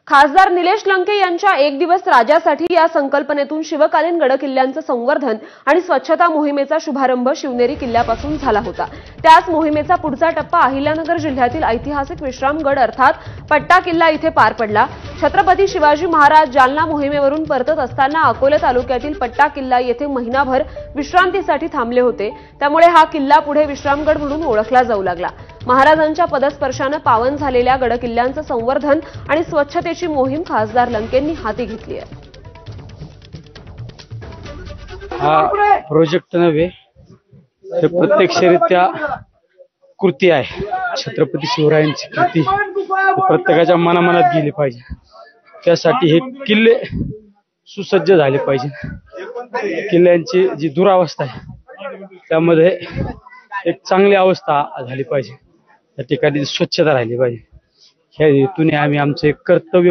खासदार निलेश लंके यांच्या एक दिवस राजासाठी या संकल्पनेतून शिवकालीन गडकिल्ल्यांचं संवर्धन आणि स्वच्छता मोहिमेचा शुभारंभ शिवनेरी किल्ल्यापासून झाला होता। त्याच मोहिमेचा पुढचा टप्पा अहिल्यानगर जिल्ह्यातील ऐतिहासिक विश्रामगड अर्थात पट्टा किल्ला इथे पार पडला। छत्रपती शिवाजी महाराज जालना मोहिमेवरून परतत असताना अकोले तालुक्यातील पट्टा किल्ला येथे महिनाभर विश्रांतीसाठी थांबले होते। त्यामुळे हा किल्ला पुढे विश्रामगड म्हणून ओळखला जाऊ लागला। महाराजांच्या पदस्पर्शाने पावन झालेल्या गडकिल्ल्यांचं संवर्धन आणि स्वच्छतेची मोहीम खासदार लंकेंनी हाती घेतली आहे। हा प्रोजेक्ट नव्हे, हे प्रत्यक्षरित्या कृती आहे। छत्रपती शिवरायांची कृती प्रत्येकाच्या मनामनात गेली पाहिजे। त्यासाठी हे किल्ले सुसज्ज झाले पाहिजे। किल्ल्यांची जी दुरावस्था आहे त्यामध्ये एक चांगली अवस्था झाली पाहिजे। त्या ठिकाणी स्वच्छता राहिली पाहिजे। ह्या हेतूने आम्ही आमचे कर्तव्य